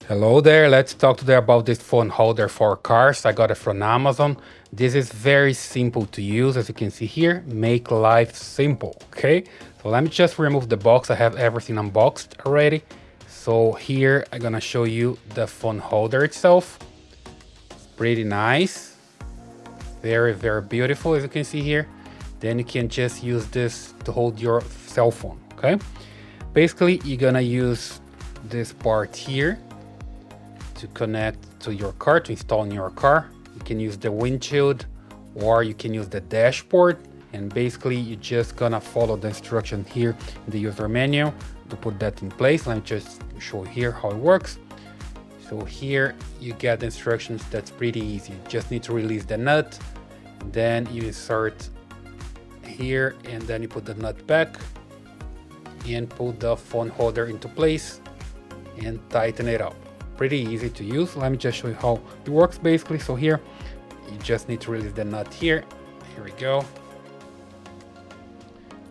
Hello there, let's talk today about this phone holder for cars. I got it from Amazon. This is very simple to use, as you can see here, make life simple, okay? So let me just remove the box. I have everything unboxed already. So here I'm gonna show you the phone holder itself. It's pretty nice, very beautiful, as you can see here. Then you can just use this to hold your cell phone, okay? Basically, you're gonna use this part here to connect to your car, to install in your car. You can use the windshield or you can use the dashboard, and basically you're just gonna follow the instruction here in the user menu to put that in place. Let me just show here how it works. So here you get the instructions. That's pretty easy. You just need to release the nut, then you insert here, and then you put the nut back and put the phone holder into place and tighten it up. Pretty easy to use. Let me just show you how it works basically. So here you just need to release the nut here. Here we go.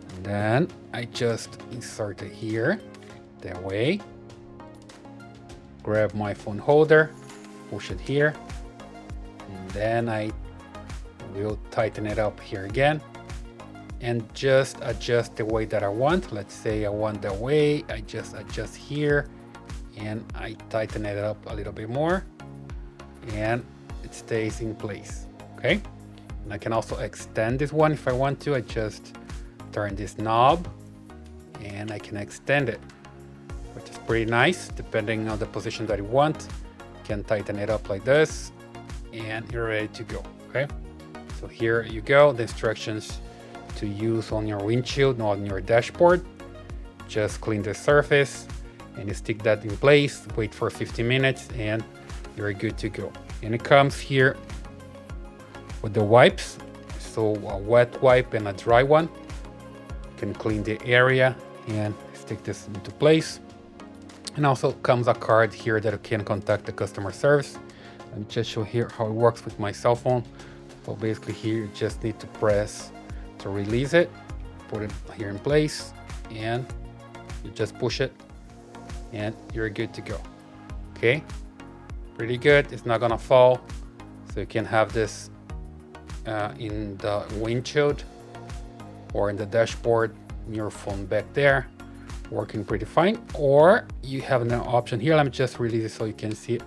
And then I just insert it here that way. Grab my phone holder, push it here, and then I will tighten it up here again and just adjust the way that I want. Let's say I want the way, I just adjust here and I tighten it up a little bit more and it stays in place, okay? And I can also extend this one if I want to. I just turn this knob and I can extend it, which is pretty nice depending on the position that you want. You can tighten it up like this and you're ready to go, okay? So here you go, the instructions to use on your windshield, not on your dashboard. Just clean the surface and you stick that in place, wait for 15 minutes and you're good to go. And it comes here with the wipes, so a wet wipe and a dry one. You can clean the area and stick this into place. And also comes a card here that you can contact the customer service. Let me just show here how it works with my cell phone. So basically here you just need to press to release it, put it here in place, and you just push it and you're good to go. Okay, pretty good. It's not gonna fall, so you can have this in the windshield or in the dashboard, in your phone back there, working pretty fine. Or you have an option here. Let me just release it so you can see it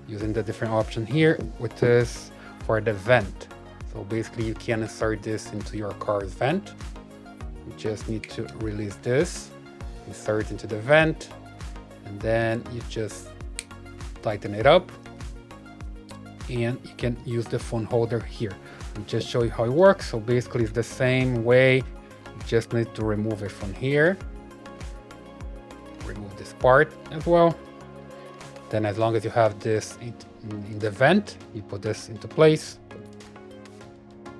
using the different option here, which is for the vent. So basically you can insert this into your car's vent. You just need to release this, insert into the vent, and then you just tighten it up and you can use the phone holder here. I'll just show you how it works. So basically it's the same way. You just need to remove it from here. Remove this part as well. Then as long as you have this in the vent, you put this into place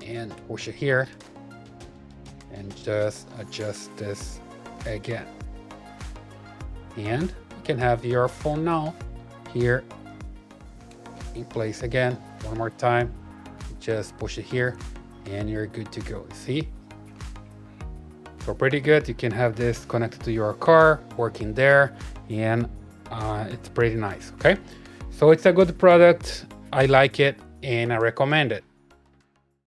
and push it here and just adjust this again. And you can have your phone now here in place again. One more time, just push it here and you're good to go. See? So pretty good. You can have this connected to your car, working there, and it's pretty nice, okay? So it's a good product. I like it and I recommend it.